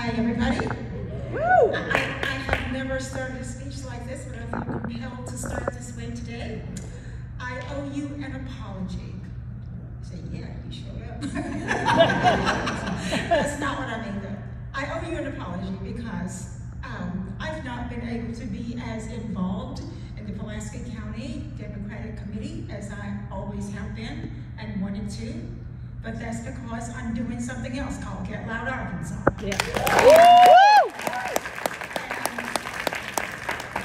Hi, everybody. Woo! I have never started a speech like this, but I feel compelled to start this way today. I owe you an apology. You say, yeah, you showed up. That's not what I mean, though. I owe you an apology because I've not been able to be as involved in the Pulaski County Democratic Committee as I always have been and wanted to. But that's because I'm doing something else called Get Loud Arkansas. Yeah.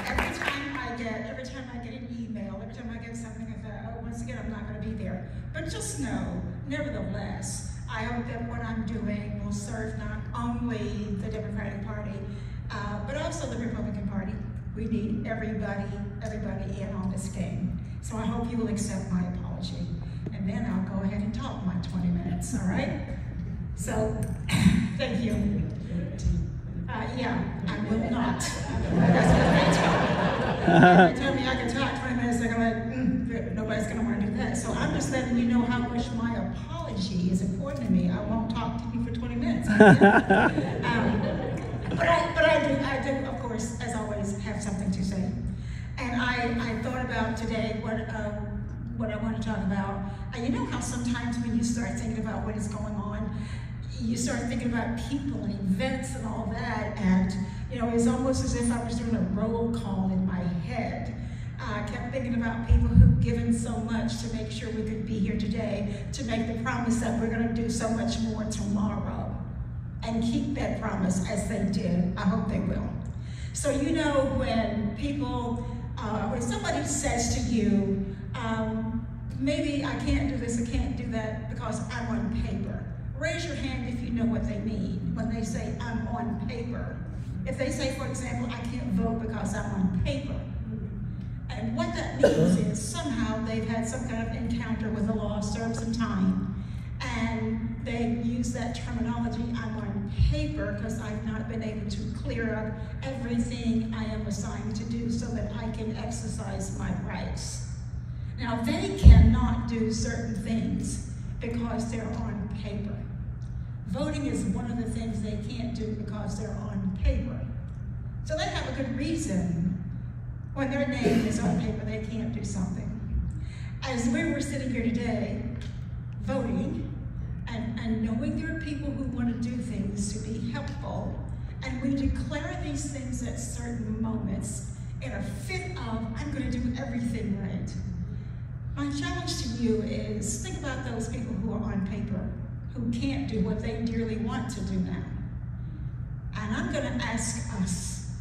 Every time I get an email, every time I get something, I thought, oh, once again, I'm not going to be there. But just know, nevertheless, I hope that what I'm doing will serve not only the Democratic Party, but also the Republican Party. We need everybody in on this game. So I hope you will accept my apology. And then I'll go ahead and talk my 20 minutes, all right? So, thank you. Yeah, I will not. That's what they tell me. They tell me I can talk 20 minutes, they're like, nobody's gonna wanna do that. So I'm just letting you know how much my apology is important to me. I won't talk to you for 20 minutes. But I do, of course, as always, have something to say. And I thought about today what I want to talk about. And you know how sometimes when you start thinking about what is going on, you start thinking about people and events and all that, and you know, it's almost as if I was doing a roll call in my head. I kept thinking about people who've given so much to make sure we could be here today, to make the promise that we're going to do so much more tomorrow, and keep that promise as they did. I hope they will. So you know, when people, when somebody says to you, maybe I can't do this, I can't do that because I'm on paper. Raise your hand if you know what they mean when they say I'm on paper. If they say, for example, I can't vote because I'm on paper. And what that means is somehow they've had some kind of encounter with the law, served some time, and they use that terminology, I'm on paper, because I've not been able to clear up everything I am assigned to do so that I can exercise my rights. Now, they cannot do certain things because they're on paper. Voting is one of the things they can't do because they're on paper. So they have a good reason when their name is on paper, they can't do something. As we were sitting here today, voting, and knowing there are people who want to do things to be helpful, and we declare these things at certain moments in a fit of, I'm going to do everything right. My challenge to you is think about those people who are on paper, who can't do what they dearly want to do now. And I'm going to ask us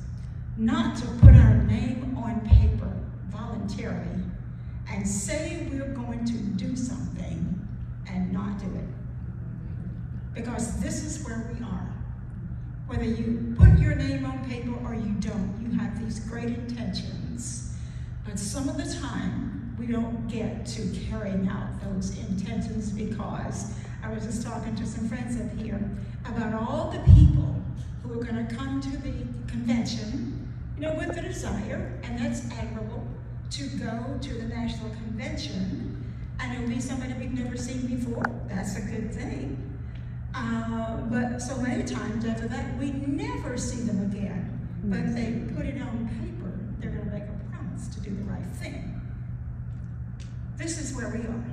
not to put our name on paper voluntarily and say we're going to do something and not do it. Because this is where we are. Whether you put your name on paper or you don't, you have these great intentions. But some of the time, we don't get to carrying out those intentions because I was just talking to some friends up here about all the people who are going to come to the convention, you know, with the desire, and that's admirable, to go to the national convention, and it'll be somebody we've never seen before. That's a good thing. But so many times after that, we never see them again. But if they put it on paper, they're going to make a promise to do the right thing. This is where we are.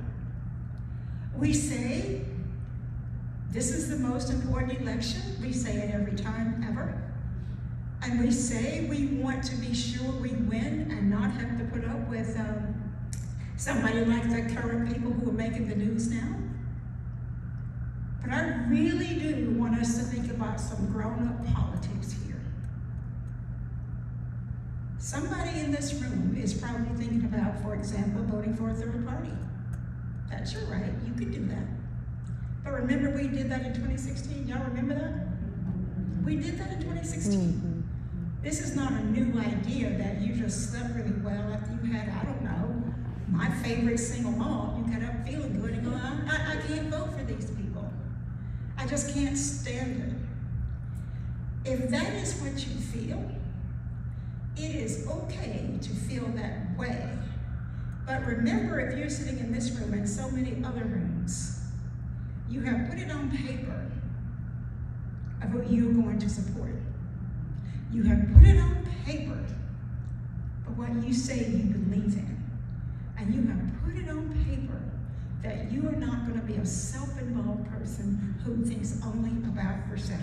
We say, this is the most important election. We say it every time ever. And we say we want to be sure we win and not have to put up with somebody like the current people who are making the news now. But I really do want us to think about some grown-up politics here. Somebody in this room is probably thinking about, for example, voting for a third party. That's your right, you could do that. But remember we did that in 2016, y'all remember that? We did that in 2016. This is not a new idea that you just slept really well after you had, I don't know, my favorite single malt. You got up feeling good and go, I can't vote for these people. I just can't stand it. If that is what you feel, it is okay to feel that way. But remember, if you're sitting in this room and so many other rooms, you have put it on paper of who you're going to support. You have put it on paper for what you say you believe in. And you have put it on paper that you are not going to be a self-involved person who thinks only about yourself.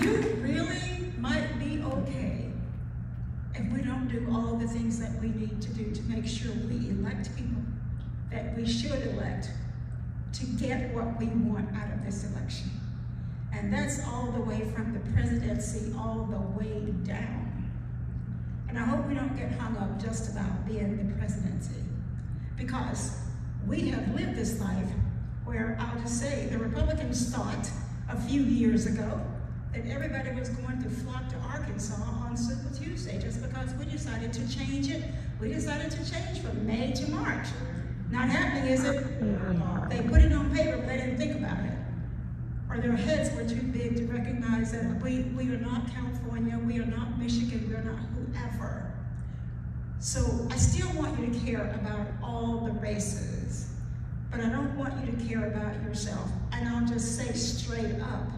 You really might be okay if we don't do all the things that we need to do to make sure we elect people that we should elect to get what we want out of this election. And that's all the way from the presidency all the way down. And I hope we don't get hung up just about being the presidency, because we have lived this life where, I'll just say, the Republicans thought a few years ago that everybody was going to flock to Arkansas on Super Tuesday just because we decided to change it. We decided to change from May to March. Not happening, is it? They put it on paper, but they didn't think about it. Or their heads were too big to recognize that we are not California, we are not Michigan, we are not whoever. So I still want you to care about all the races, but I don't want you to care about yourself. And I'll just say straight up,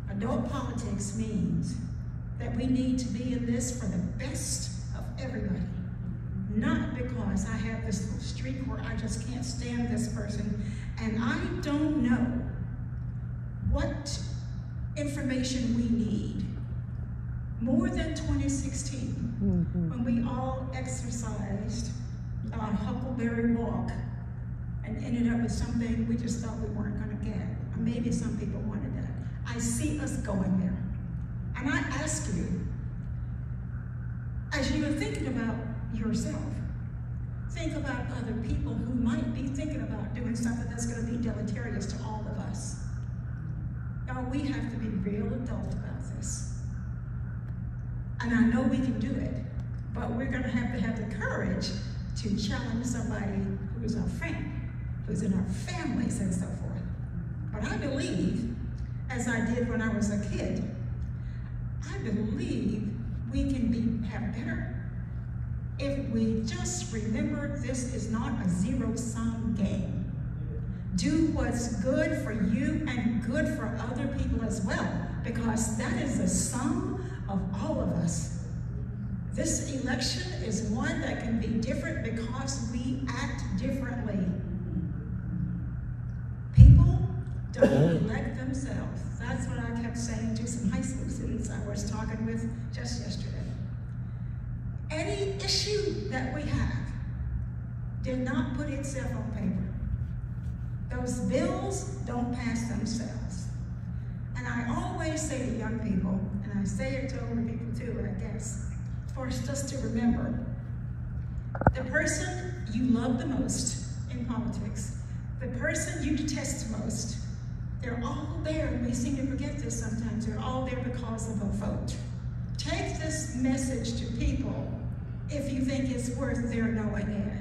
adult politics means that we need to be in this for the best of everybody. Not because I have this little streak where I just can't stand this person, and I don't know what information we need more than 2016, when we all exercised our Huckleberry Walk and ended up with something we just thought we weren't going to get. Or maybe some people wanted that. I see us going there. And I ask you, as you are thinking about yourself, think about other people who might be thinking about doing something that's going to be deleterious to all of us. Now, we have to be real adult about this. And I know we can do it, but we're going to have the courage to challenge somebody who is our friend, who's in our families and so forth. But I believe, as I did when I was a kid, I believe we can have better if we just remember this is not a zero-sum game. Do what's good for you and good for other people as well, because that is the sum of all of us. This election is one that can be different because we act differently. People don't elect themselves. That's what I kept saying to some high school students I was talking with just yesterday. Any issue that we have did not put itself on paper. Those bills don't pass themselves. And I always say to young people, and I say it to older people too, I guess, for us just to remember, the person you love the most in politics, the person you detest most, they're all there, and we seem to forget this sometimes, they're all there because of a vote. Take this message to people if you think it's worth their knowing it.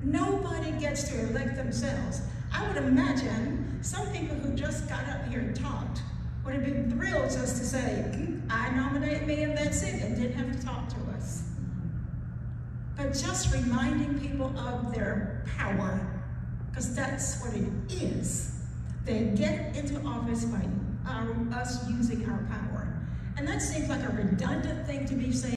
Nobody gets to elect themselves. I would imagine some people who just got up here and talked would have been thrilled just to say, I nominate me and that's it, and didn't have to talk to us. But just reminding people of their power, because that's what it is. They get into office by us using our power. And that seems like a redundant thing to be saying.